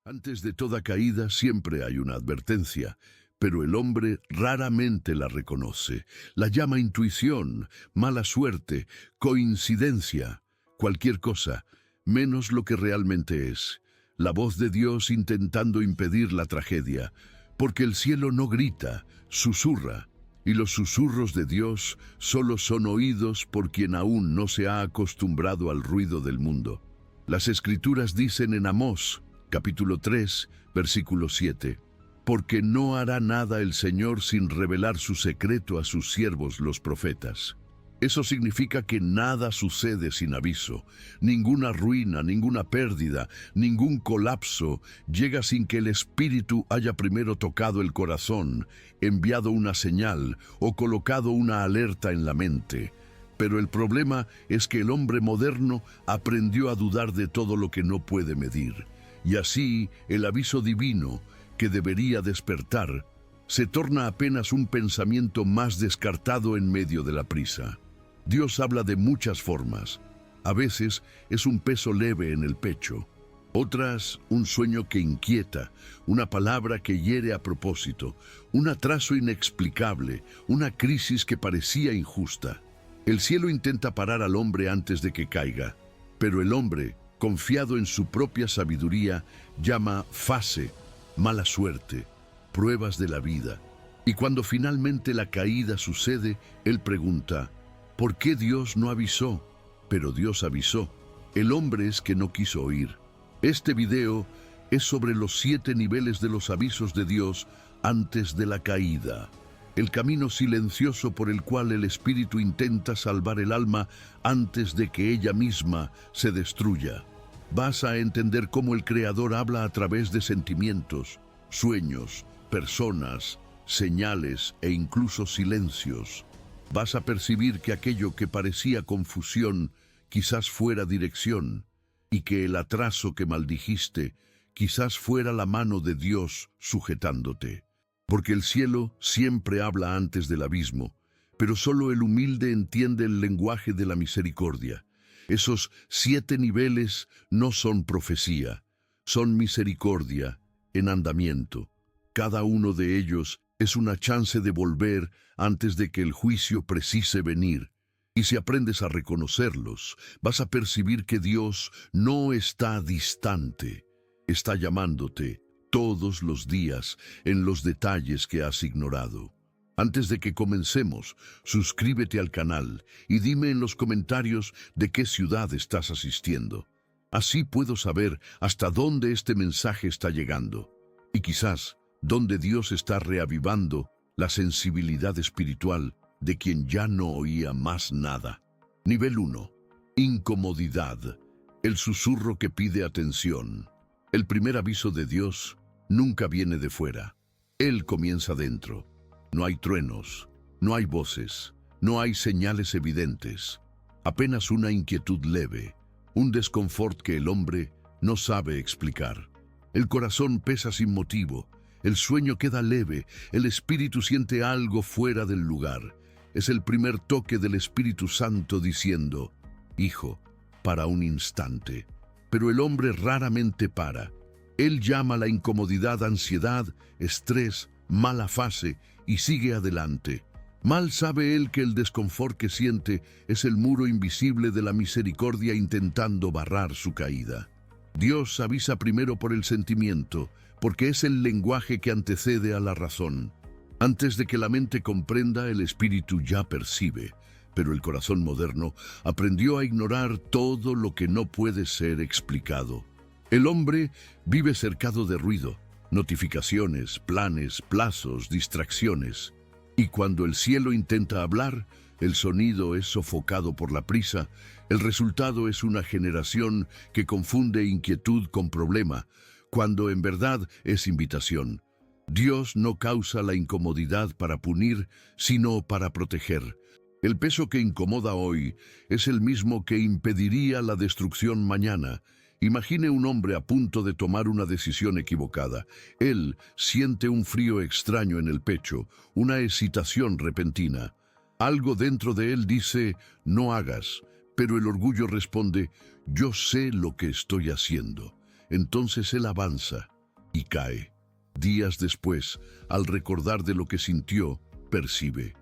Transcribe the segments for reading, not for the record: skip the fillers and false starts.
Antes de toda caída siempre hay una advertencia, pero el hombre raramente la reconoce. La llama intuición, mala suerte, coincidencia, cualquier cosa, menos lo que realmente es. La voz de Dios intentando impedir la tragedia, porque el cielo no grita, susurra, y los susurros de Dios solo son oídos por quien aún no se ha acostumbrado al ruido del mundo. Las Escrituras dicen en Amós, capítulo 3, versículo 7, porque no hará nada el Señor sin revelar su secreto a sus siervos los profetas. Eso significa que nada sucede sin aviso. Ninguna ruina, ninguna pérdida, ningún colapso llega sin que el Espíritu haya primero tocado el corazón, enviado una señal o colocado una alerta en la mente. Pero el problema es que el hombre moderno aprendió a dudar de todo lo que no puede medir. Y así, el aviso divino, que debería despertar, se torna apenas un pensamiento más descartado en medio de la prisa. Dios habla de muchas formas. A veces es un peso leve en el pecho. Otras, un sueño que inquieta, una palabra que hiere a propósito, un atraso inexplicable, una crisis que parecía injusta. El cielo intenta parar al hombre antes de que caiga, pero el hombre, confiado en su propia sabiduría, llama fase, mala suerte, pruebas de la vida. Y cuando finalmente la caída sucede, él pregunta, ¿por qué Dios no avisó? Pero Dios avisó. El hombre es que no quiso oír. Este video es sobre los 7 niveles de los avisos de Dios antes de la caída. El camino silencioso por el cual el Espíritu intenta salvar el alma antes de que ella misma se destruya. Vas a entender cómo el Creador habla a través de sentimientos, sueños, personas, señales e incluso silencios. Vas a percibir que aquello que parecía confusión quizás fuera dirección, y que el atraso que maldijiste quizás fuera la mano de Dios sujetándote. Porque el cielo siempre habla antes del abismo, pero solo el humilde entiende el lenguaje de la misericordia. Esos 7 niveles no son profecía, son misericordia en andamiento. Cada uno de ellos es una chance de volver antes de que el juicio precise venir. Y si aprendes a reconocerlos, vas a percibir que Dios no está distante, está llamándote todos los días en los detalles que has ignorado. Antes de que comencemos, suscríbete al canal y dime en los comentarios de qué ciudad estás asistiendo. Así puedo saber hasta dónde este mensaje está llegando y quizás dónde Dios está reavivando la sensibilidad espiritual de quien ya no oía más nada. Nivel 1. Incomodidad. El susurro que pide atención. El primer aviso de Dios nunca viene de fuera. Él comienza dentro. No hay truenos, no hay voces, no hay señales evidentes. Apenas una inquietud leve, un desconfort que el hombre no sabe explicar. El corazón pesa sin motivo, el sueño queda leve, el espíritu siente algo fuera del lugar. Es el primer toque del Espíritu Santo diciendo, hijo, para un instante. Pero el hombre raramente para. Él llama la incomodidad ansiedad, estrés, mala fase y sigue adelante. Mal sabe él que el desconfort que siente es el muro invisible de la misericordia intentando barrar su caída. Dios avisa primero por el sentimiento, porque es el lenguaje que antecede a la razón. Antes de que la mente comprenda, el espíritu ya percibe, pero el corazón moderno aprendió a ignorar todo lo que no puede ser explicado. El hombre vive cercado de ruido, notificaciones, planes, plazos, distracciones. Y cuando el cielo intenta hablar, el sonido es sofocado por la prisa. El resultado es una generación que confunde inquietud con problema, cuando en verdad es invitación. Dios no causa la incomodidad para punir, sino para proteger. El peso que incomoda hoy es el mismo que impediría la destrucción mañana. Imagine un hombre a punto de tomar una decisión equivocada. Él siente un frío extraño en el pecho, una excitación repentina. Algo dentro de él dice, no hagas, pero el orgullo responde, yo sé lo que estoy haciendo. Entonces él avanza, y cae. Días después, al recordar de lo que sintió, percibe: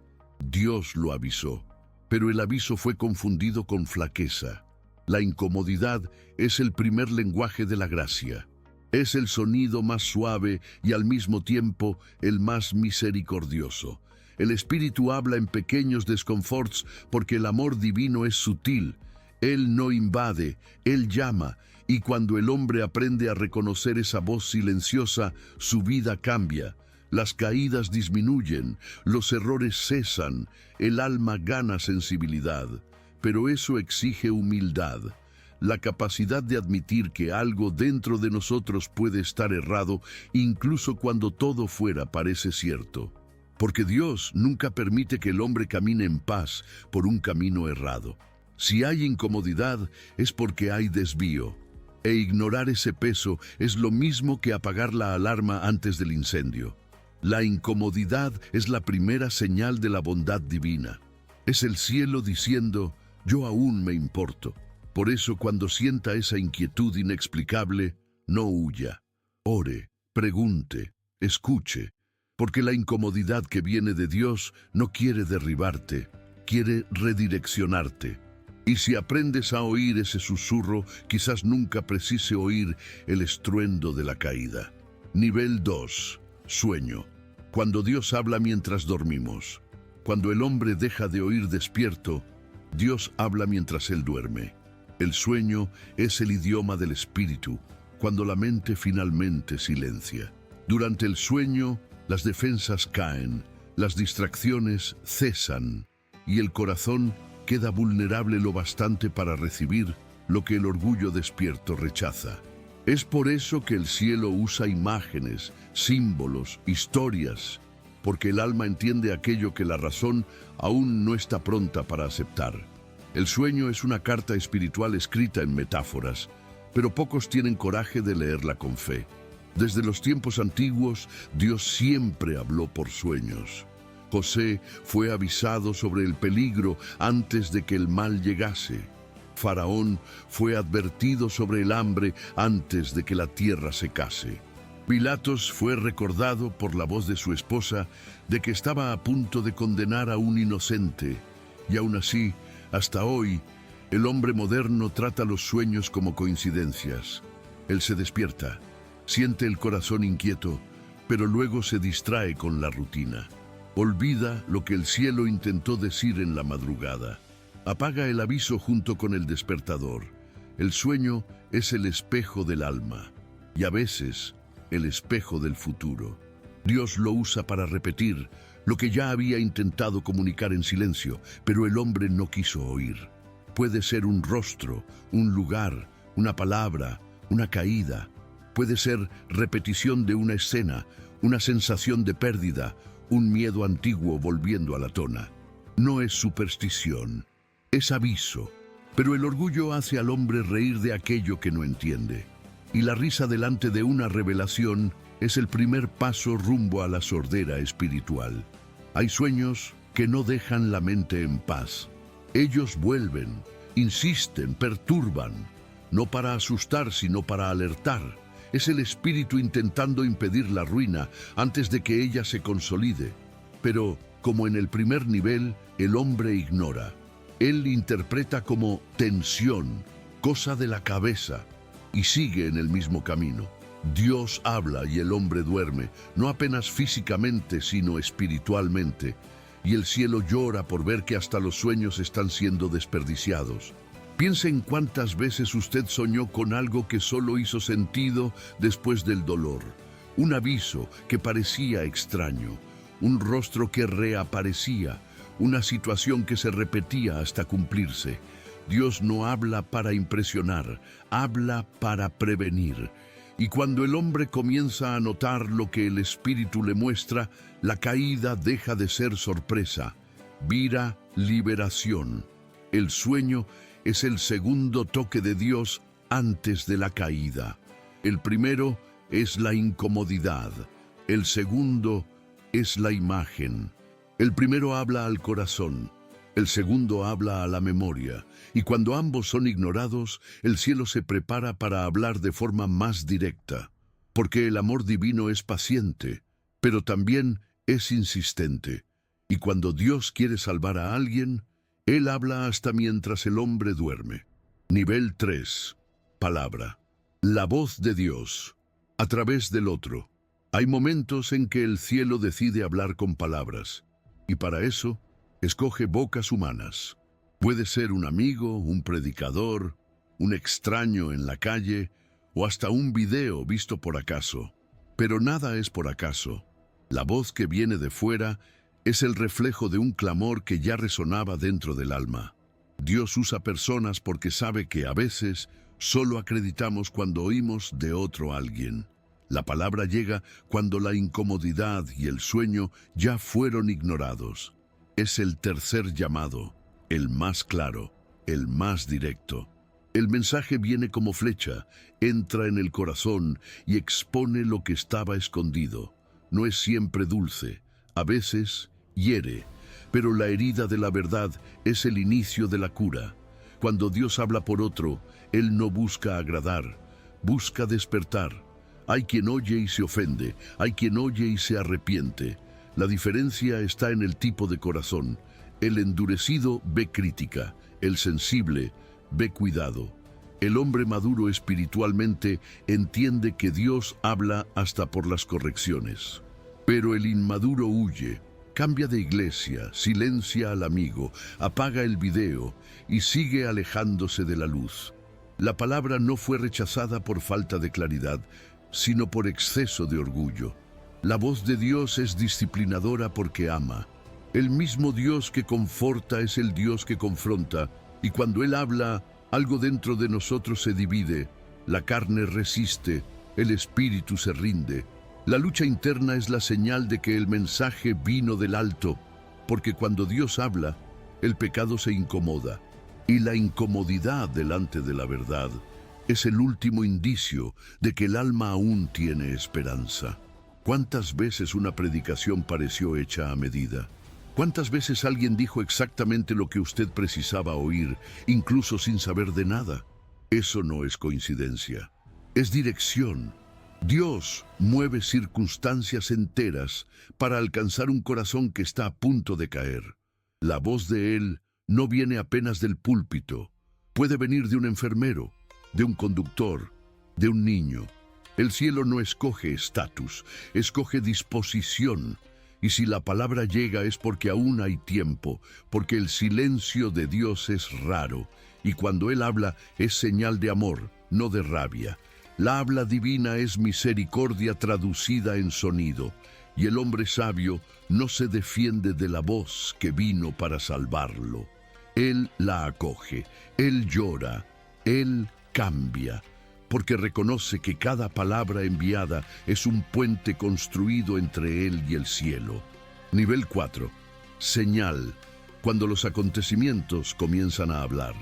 Dios lo avisó, pero el aviso fue confundido con flaqueza. La incomodidad es el primer lenguaje de la gracia. Es el sonido más suave y al mismo tiempo el más misericordioso. El Espíritu habla en pequeños desconforts porque el amor divino es sutil. Él no invade, Él llama, y cuando el hombre aprende a reconocer esa voz silenciosa, su vida cambia. Las caídas disminuyen, los errores cesan, el alma gana sensibilidad. Pero eso exige humildad, la capacidad de admitir que algo dentro de nosotros puede estar errado, incluso cuando todo fuera parece cierto. Porque Dios nunca permite que el hombre camine en paz por un camino errado. Si hay incomodidad, es porque hay desvío. E ignorar ese peso es lo mismo que apagar la alarma antes del incendio. La incomodidad es la primera señal de la bondad divina. Es el cielo diciendo: yo aún me importo. Por eso, cuando sienta esa inquietud inexplicable, no huya. Ore, pregunte, escuche. Porque la incomodidad que viene de Dios no quiere derribarte, quiere redireccionarte. Y si aprendes a oír ese susurro, quizás nunca precise oír el estruendo de la caída. Nivel 2. Sueño. Cuando Dios habla mientras dormimos. Cuando el hombre deja de oír despierto, Dios habla mientras él duerme. El sueño es el idioma del espíritu, cuando la mente finalmente silencia. Durante el sueño, las defensas caen, las distracciones cesan, y el corazón queda vulnerable lo bastante para recibir lo que el orgullo despierto rechaza. Es por eso que el cielo usa imágenes, símbolos, historias, porque el alma entiende aquello que la razón aún no está pronta para aceptar. El sueño es una carta espiritual escrita en metáforas, pero pocos tienen coraje de leerla con fe. Desde los tiempos antiguos, Dios siempre habló por sueños. José fue avisado sobre el peligro antes de que el mal llegase. Faraón fue advertido sobre el hambre antes de que la tierra secase. Pilatos fue recordado por la voz de su esposa de que estaba a punto de condenar a un inocente. Y aún así, hasta hoy, el hombre moderno trata los sueños como coincidencias. Él se despierta, siente el corazón inquieto, pero luego se distrae con la rutina. Olvida lo que el cielo intentó decir en la madrugada. Apaga el aviso junto con el despertador. El sueño es el espejo del alma, y a veces el espejo del futuro. Dios lo usa para repetir lo que ya había intentado comunicar en silencio, pero el hombre no quiso oír. Puede ser un rostro, un lugar, una palabra, una caída. Puede ser repetición de una escena, una sensación de pérdida, un miedo antiguo volviendo a la tona. No es superstición, es aviso. Pero el orgullo hace al hombre reír de aquello que no entiende. Y la risa delante de una revelación es el primer paso rumbo a la sordera espiritual. Hay sueños que no dejan la mente en paz. Ellos vuelven, insisten, perturban, no para asustar, sino para alertar. Es el espíritu intentando impedir la ruina antes de que ella se consolide. Pero, como en el primer nivel, el hombre ignora. Él interpreta como tensión, cosa de la cabeza, y sigue en el mismo camino. Dios habla y el hombre duerme, no apenas físicamente, sino espiritualmente. Y el cielo llora por ver que hasta los sueños están siendo desperdiciados. Piense en cuántas veces usted soñó con algo que solo hizo sentido después del dolor. Un aviso que parecía extraño, un rostro que reaparecía, una situación que se repetía hasta cumplirse. Dios no habla para impresionar, habla para prevenir. Y cuando el hombre comienza a notar lo que el espíritu le muestra, la caída deja de ser sorpresa, vira liberación. El sueño es el segundo toque de Dios antes de la caída. El primero es la incomodidad, el segundo es la imagen. El primero habla al corazón, el segundo habla a la memoria, y cuando ambos son ignorados, el cielo se prepara para hablar de forma más directa. porque el amor divino es paciente, pero también es insistente. Y cuando Dios quiere salvar a alguien, Él habla hasta mientras el hombre duerme. Nivel 3. Palabra. La voz de Dios, a través del otro. Hay momentos en que el cielo decide hablar con palabras, y para eso escoge bocas humanas. Puede ser un amigo, un predicador, un extraño en la calle, o hasta un video visto por acaso. Pero nada es por acaso. La voz que viene de fuera es el reflejo de un clamor que ya resonaba dentro del alma. Dios usa personas porque sabe que a veces solo acreditamos cuando oímos de otro alguien. La palabra llega cuando la incomodidad y el sueño ya fueron ignorados. Es el tercer llamado, el más claro, el más directo. El mensaje viene como flecha, entra en el corazón y expone lo que estaba escondido. No es siempre dulce, a veces hiere, pero la herida de la verdad es el inicio de la cura. Cuando Dios habla por otro, Él no busca agradar, busca despertar. Hay quien oye y se ofende, hay quien oye y se arrepiente. La diferencia está en el tipo de corazón. El endurecido ve crítica, el sensible ve cuidado. El hombre maduro espiritualmente entiende que Dios habla hasta por las correcciones. Pero el inmaduro huye, cambia de iglesia, silencia al amigo, apaga el video y sigue alejándose de la luz. La palabra no fue rechazada por falta de claridad, sino por exceso de orgullo. La voz de Dios es disciplinadora porque ama. El mismo Dios que conforta es el Dios que confronta, y cuando Él habla, algo dentro de nosotros se divide, la carne resiste, el espíritu se rinde. La lucha interna es la señal de que el mensaje vino del alto, porque cuando Dios habla, el pecado se incomoda, y la incomodidad delante de la verdad es el último indicio de que el alma aún tiene esperanza. ¿Cuántas veces una predicación pareció hecha a medida? ¿Cuántas veces alguien dijo exactamente lo que usted precisaba oír, incluso sin saber de nada? Eso no es coincidencia, es dirección. Dios mueve circunstancias enteras para alcanzar un corazón que está a punto de caer. La voz de Él no viene apenas del púlpito, puede venir de un enfermero, de un conductor, de un niño. El cielo no escoge estatus, escoge disposición. Y si la palabra llega es porque aún hay tiempo, porque el silencio de Dios es raro, y cuando Él habla es señal de amor, no de rabia. La habla divina es misericordia traducida en sonido, y el hombre sabio no se defiende de la voz que vino para salvarlo. Él la acoge, Él llora, Él cambia, porque reconoce que cada palabra enviada es un puente construido entre Él y el cielo. Nivel 4. Señal. Cuando los acontecimientos comienzan a hablar.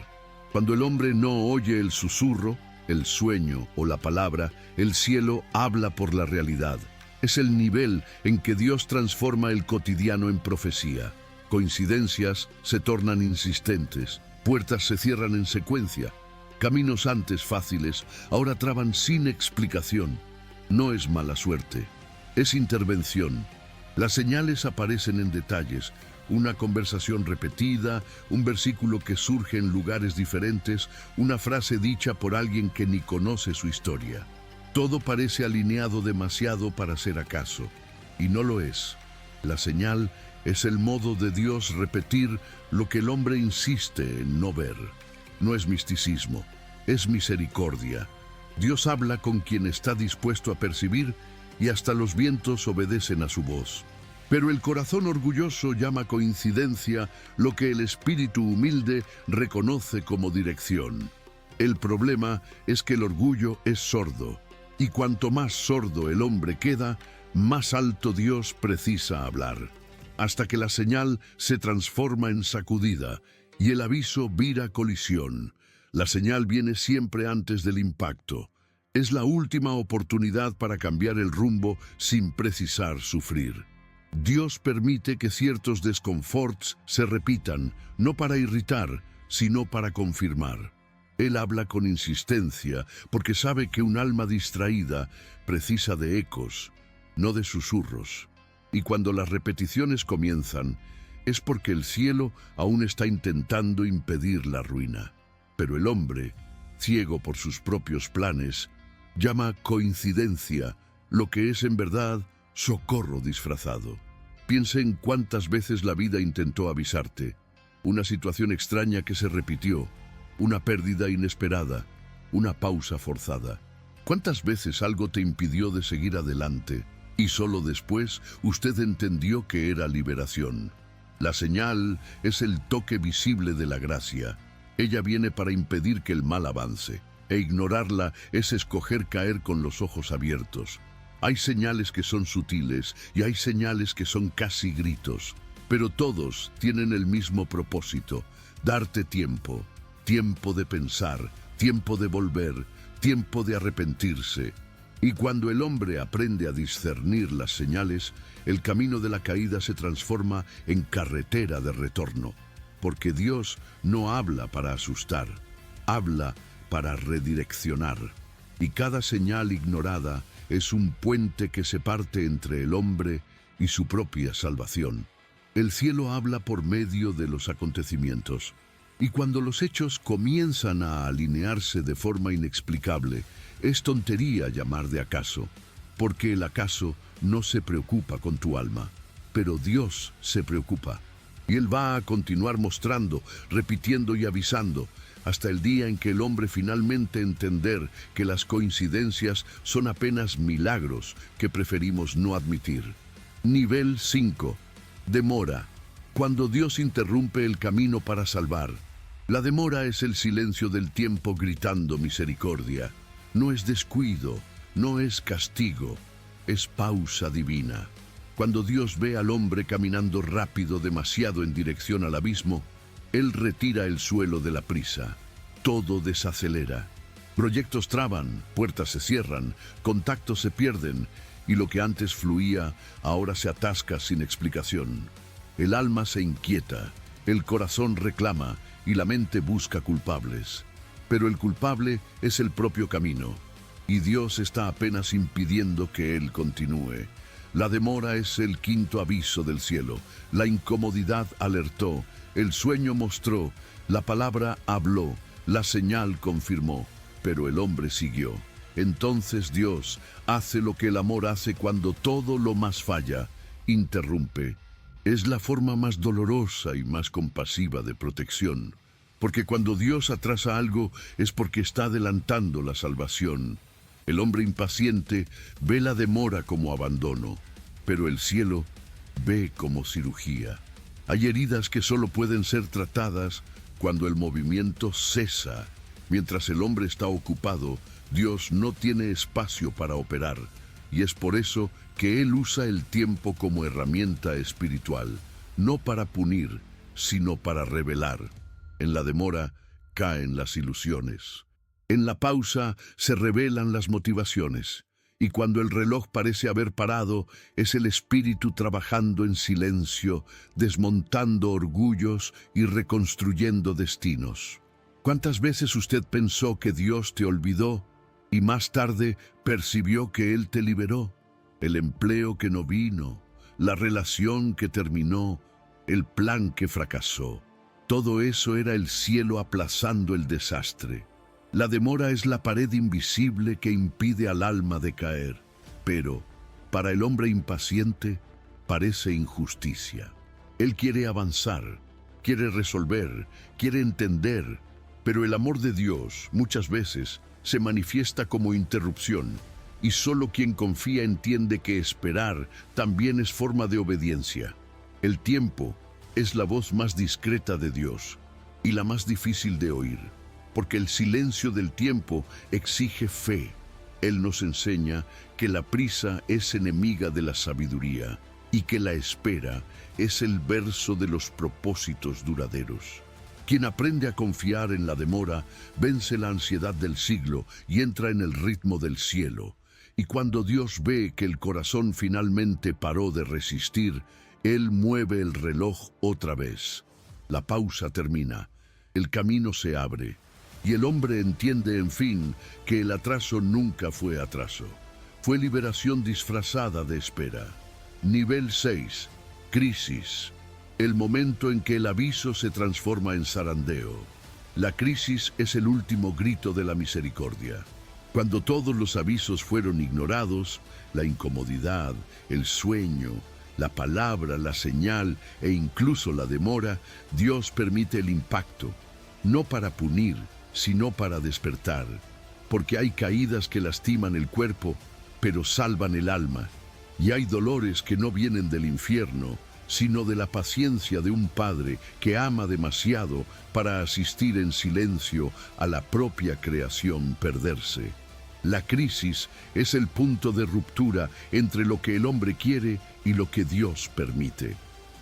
Cuando el hombre no oye el susurro, el sueño o la palabra, el cielo habla por la realidad. Es el nivel en que Dios transforma el cotidiano en profecía. Coincidencias se tornan insistentes, puertas se cierran en secuencia. Caminos antes fáciles, ahora traban sin explicación. No es mala suerte, es intervención. Las señales aparecen en detalles, una conversación repetida, un versículo que surge en lugares diferentes, una frase dicha por alguien que ni conoce su historia. Todo parece alineado demasiado para ser acaso, y no lo es. La señal es el modo de Dios repetir lo que el hombre insiste en no ver. No es misticismo, es misericordia. Dios habla con quien está dispuesto a percibir y hasta los vientos obedecen a su voz. Pero el corazón orgulloso llama coincidencia lo que el espíritu humilde reconoce como dirección. El problema es que el orgullo es sordo, y cuanto más sordo el hombre queda, más alto Dios precisa hablar, hasta que la señal se transforma en sacudida y el aviso vira colisión. La señal viene siempre antes del impacto. Es la última oportunidad para cambiar el rumbo sin precisar sufrir. Dios permite que ciertos desconforts se repitan, no para irritar, sino para confirmar. Él habla con insistencia porque sabe que un alma distraída precisa de ecos, no de susurros. Y cuando las repeticiones comienzan, es porque el cielo aún está intentando impedir la ruina. Pero el hombre, ciego por sus propios planes, llama coincidencia lo que es en verdad socorro disfrazado. Piensa en cuántas veces la vida intentó avisarte. Una situación extraña que se repitió, una pérdida inesperada, una pausa forzada. ¿Cuántas veces algo te impidió de seguir adelante y solo después usted entendió que era liberación? La señal es el toque visible de la gracia. Ella viene para impedir que el mal avance, e ignorarla es escoger caer con los ojos abiertos. Hay señales que son sutiles y hay señales que son casi gritos, pero todos tienen el mismo propósito: darte tiempo, tiempo de pensar, tiempo de volver, tiempo de arrepentirse. Y cuando el hombre aprende a discernir las señales, el camino de la caída se transforma en carretera de retorno, porque Dios no habla para asustar, habla para redireccionar. Y cada señal ignorada es un puente que se parte entre el hombre y su propia salvación. El cielo habla por medio de los acontecimientos, y cuando los hechos comienzan a alinearse de forma inexplicable, es tontería llamar de acaso, porque el acaso no se preocupa con tu alma, pero Dios se preocupa. Y Él va a continuar mostrando, repitiendo y avisando, hasta el día en que el hombre finalmente entender que las coincidencias son apenas milagros que preferimos no admitir. Nivel 5. Demora. Cuando Dios interrumpe el camino para salvar. La demora es el silencio del tiempo gritando misericordia. No es descuido, no es castigo, es pausa divina. Cuando Dios ve al hombre caminando rápido demasiado en dirección al abismo, Él retira el suelo de la prisa. Todo desacelera. Proyectos traban, puertas se cierran, contactos se pierden, y lo que antes fluía ahora se atasca sin explicación. El alma se inquieta, el corazón reclama y la mente busca culpables. Pero el culpable es el propio camino, y Dios está apenas impidiendo que Él continúe. La demora es el quinto aviso del cielo. La incomodidad alertó, el sueño mostró, la palabra habló, la señal confirmó, pero el hombre siguió. Entonces Dios hace lo que el amor hace cuando todo lo más falla, interrumpe. Es la forma más dolorosa y más compasiva de protección, porque cuando Dios atrasa algo es porque está adelantando la salvación. El hombre impaciente ve la demora como abandono, pero el cielo ve como cirugía. Hay heridas que solo pueden ser tratadas cuando el movimiento cesa. Mientras el hombre está ocupado, Dios no tiene espacio para operar, y es por eso que Él usa el tiempo como herramienta espiritual, no para punir, sino para revelar. En la demora caen las ilusiones. En la pausa se revelan las motivaciones. Y cuando el reloj parece haber parado, es el espíritu trabajando en silencio, desmontando orgullos y reconstruyendo destinos. ¿Cuántas veces usted pensó que Dios te olvidó y más tarde percibió que Él te liberó? El empleo que no vino, la relación que terminó, el plan que fracasó. Todo eso era el cielo aplazando el desastre. La demora es la pared invisible que impide al alma de caer, pero para el hombre impaciente parece injusticia. Él quiere avanzar, quiere resolver, quiere entender, pero el amor de Dios muchas veces se manifiesta como interrupción, y solo quien confía entiende que esperar también es forma de obediencia. El tiempo es la voz más discreta de Dios y la más difícil de oír, porque el silencio del tiempo exige fe. Él nos enseña que la prisa es enemiga de la sabiduría y que la espera es el verso de los propósitos duraderos. Quien aprende a confiar en la demora vence la ansiedad del siglo y entra en el ritmo del cielo. Y cuando Dios ve que el corazón finalmente paró de resistir, Él mueve el reloj otra vez. La pausa termina, el camino se abre, y el hombre entiende, en fin, que el atraso nunca fue atraso. Fue liberación disfrazada de espera. Nivel 6. Crisis. El momento en que el aviso se transforma en zarandeo. La crisis es el último grito de la misericordia. Cuando todos los avisos fueron ignorados, la incomodidad, el sueño, la palabra, la señal e incluso la demora, Dios permite el impacto, no para punir, sino para despertar, porque hay caídas que lastiman el cuerpo, pero salvan el alma, y hay dolores que no vienen del infierno, sino de la paciencia de un padre que ama demasiado para asistir en silencio a la propia creación perderse. La crisis es el punto de ruptura entre lo que el hombre quiere y lo que Dios permite.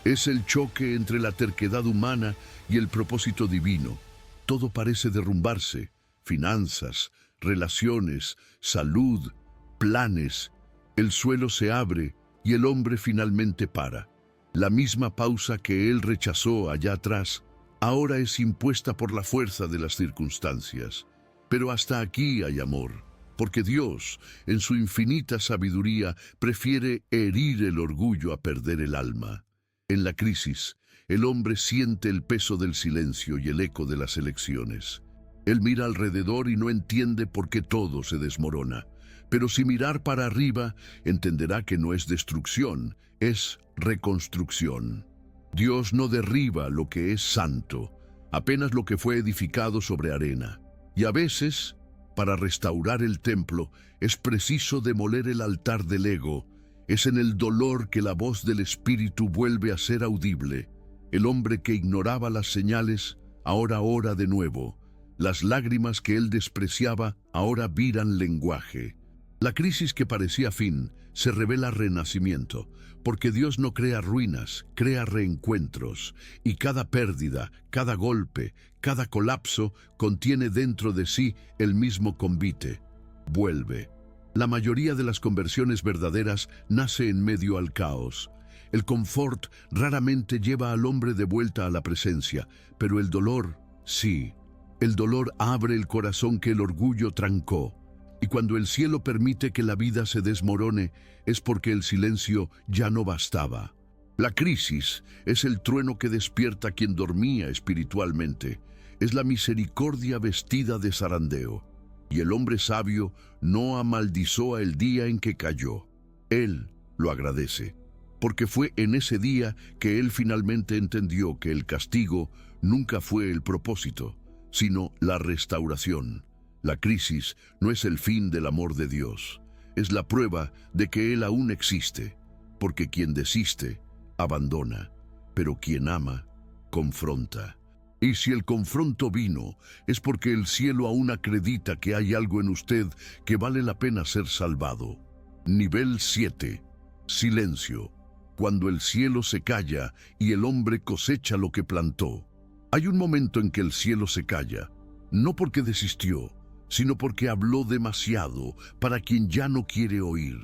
Es el choque entre la terquedad humana y el propósito divino. Todo parece derrumbarse: finanzas, relaciones, salud, planes. El suelo se abre y el hombre finalmente para. La misma pausa que él rechazó allá atrás, ahora es impuesta por la fuerza de las circunstancias. Pero hasta aquí hay amor, porque Dios, en su infinita sabiduría, prefiere herir el orgullo a perder el alma. En la crisis, el hombre siente el peso del silencio y el eco de las elecciones. Él mira alrededor y no entiende por qué todo se desmorona. Pero si mirar para arriba, entenderá que no es destrucción, es reconstrucción. Dios no derriba lo que es santo, apenas lo que fue edificado sobre arena. Y a veces, para restaurar el templo, es preciso demoler el altar del ego. Es en el dolor que la voz del Espíritu vuelve a ser audible. El hombre que ignoraba las señales, ahora ora de nuevo. Las lágrimas que él despreciaba, ahora viran lenguaje. La crisis que parecía fin se revela renacimiento, porque Dios no crea ruinas, crea reencuentros, y cada pérdida, cada golpe, cada colapso contiene dentro de sí el mismo convite: vuelve. La mayoría de las conversiones verdaderas nace en medio al caos. El confort raramente lleva al hombre de vuelta a la presencia, pero el dolor, sí. El dolor abre el corazón que el orgullo trancó. Y cuando el cielo permite que la vida se desmorone, es porque el silencio ya no bastaba. La crisis es el trueno que despierta a quien dormía espiritualmente. Es la misericordia vestida de zarandeo. Y el hombre sabio no amaldizó el día en que cayó. Él lo agradece, porque fue en ese día que él finalmente entendió que el castigo nunca fue el propósito, sino la restauración. La crisis no es el fin del amor de Dios, es la prueba de que Él aún existe, porque quien desiste, abandona, pero quien ama, confronta. Y si el confronto vino, es porque el cielo aún acredita que hay algo en usted que vale la pena ser salvado. Nivel 7. Silencio. Cuando el cielo se calla y el hombre cosecha lo que plantó. Hay un momento en que el cielo se calla, no porque desistió, sino porque habló demasiado para quien ya no quiere oír.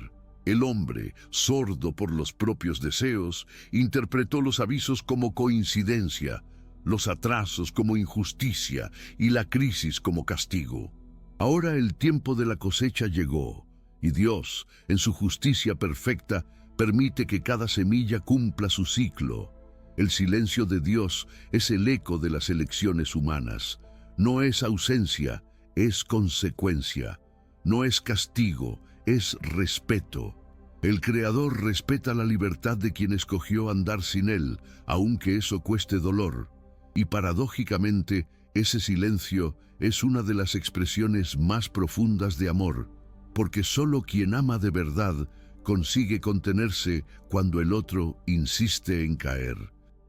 El hombre, sordo por los propios deseos, interpretó los avisos como coincidencia, los atrasos como injusticia y la crisis como castigo. Ahora el tiempo de la cosecha llegó, y Dios, en su justicia perfecta, permite que cada semilla cumpla su ciclo. El silencio de Dios es el eco de las elecciones humanas. No es ausencia, es consecuencia. No es castigo, es respeto. El Creador respeta la libertad de quien escogió andar sin Él, aunque eso cueste dolor. Y paradójicamente, ese silencio es una de las expresiones más profundas de amor, porque solo quien ama de verdad consigue contenerse cuando el otro insiste en caer.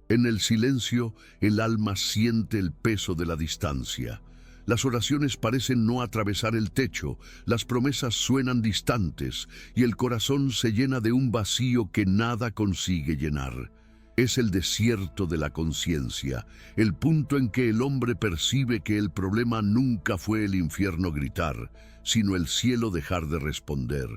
En el silencio, el alma siente el peso de la distancia. Las oraciones parecen no atravesar el techo, las promesas suenan distantes y el corazón se llena de un vacío que nada consigue llenar. Es el desierto de la conciencia, el punto en que el hombre percibe que el problema nunca fue el infierno gritar, sino el cielo dejar de responder.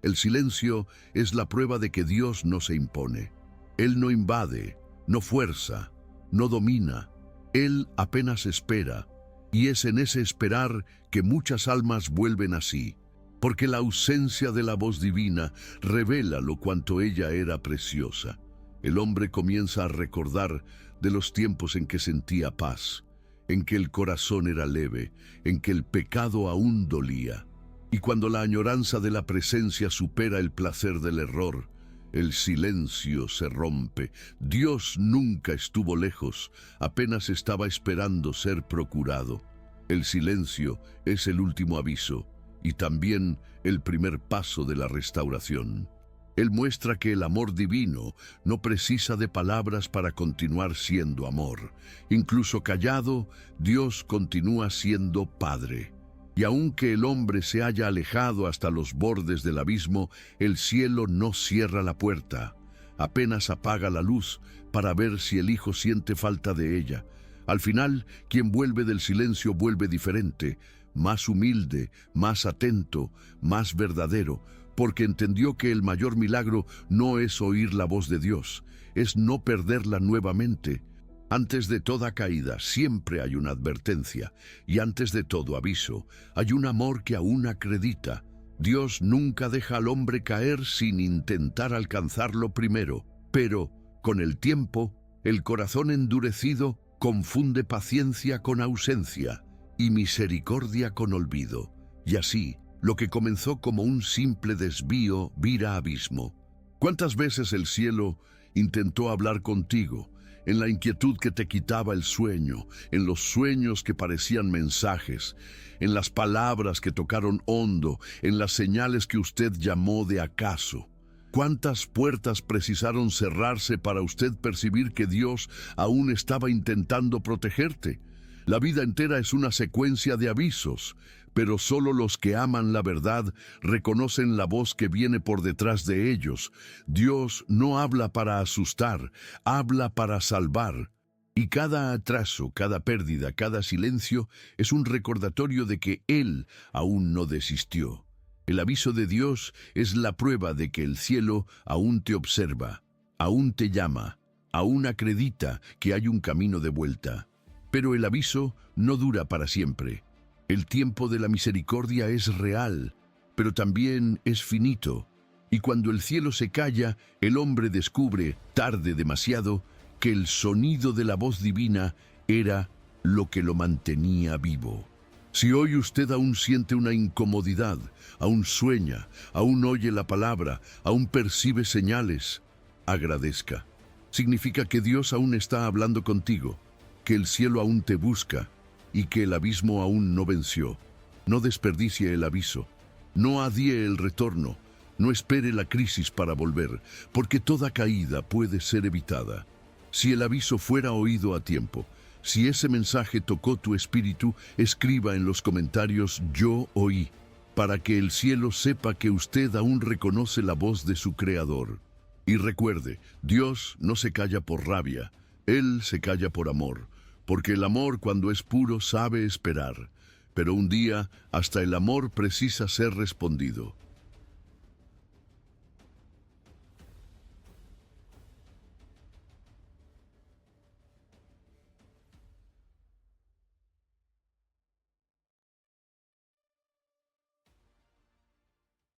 El silencio es la prueba de que Dios no se impone. Él no invade, no fuerza, no domina. Él apenas espera. Y es en ese esperar que muchas almas vuelven así, porque la ausencia de la voz divina revela lo cuanto ella era preciosa. El hombre comienza a recordar de los tiempos en que sentía paz, en que el corazón era leve, en que el pecado aún dolía. Y cuando la añoranza de la presencia supera el placer del error, el silencio se rompe. Dios nunca estuvo lejos, apenas estaba esperando ser procurado. El silencio es el último aviso y también el primer paso de la restauración. Él muestra que el amor divino no precisa de palabras para continuar siendo amor. Incluso callado, Dios continúa siendo Padre. Y aunque el hombre se haya alejado hasta los bordes del abismo, el cielo no cierra la puerta. Apenas apaga la luz para ver si el Hijo siente falta de ella. Al final, quien vuelve del silencio vuelve diferente, más humilde, más atento, más verdadero, porque entendió que el mayor milagro no es oír la voz de Dios, es no perderla nuevamente. Antes de toda caída siempre hay una advertencia, y antes de todo aviso, hay un amor que aún acredita. Dios nunca deja al hombre caer sin intentar alcanzarlo primero, pero, con el tiempo, el corazón endurecido confunde paciencia con ausencia y misericordia con olvido, y así, lo que comenzó como un simple desvío vira abismo. ¿Cuántas veces el cielo intentó hablar contigo, en la inquietud que te quitaba el sueño, en los sueños que parecían mensajes, en las palabras que tocaron hondo, en las señales que usted llamó de acaso? ¿Cuántas puertas precisaron cerrarse para usted percibir que Dios aún estaba intentando protegerte? La vida entera es una secuencia de avisos, pero solo los que aman la verdad reconocen la voz que viene por detrás de ellos. Dios no habla para asustar, habla para salvar. Y cada atraso, cada pérdida, cada silencio es un recordatorio de que Él aún no desistió. El aviso de Dios es la prueba de que el cielo aún te observa, aún te llama, aún acredita que hay un camino de vuelta. Pero el aviso no dura para siempre. El tiempo de la misericordia es real, pero también es finito. Y cuando el cielo se calla, el hombre descubre, tarde demasiado, que el sonido de la voz divina era lo que lo mantenía vivo. Si hoy usted aún siente una incomodidad, aún sueña, aún oye la palabra, aún percibe señales, agradezca. Significa que Dios aún está hablando contigo, que el cielo aún te busca y que el abismo aún no venció. No desperdicie el aviso, no adíe el retorno, no espere la crisis para volver, porque toda caída puede ser evitada. Si el aviso fuera oído a tiempo, si ese mensaje tocó tu espíritu, escriba en los comentarios "Yo oí", para que el cielo sepa que usted aún reconoce la voz de su Creador. Y recuerde, Dios no se calla por rabia, Él se calla por amor, porque el amor cuando es puro sabe esperar, pero un día hasta el amor precisa ser respondido.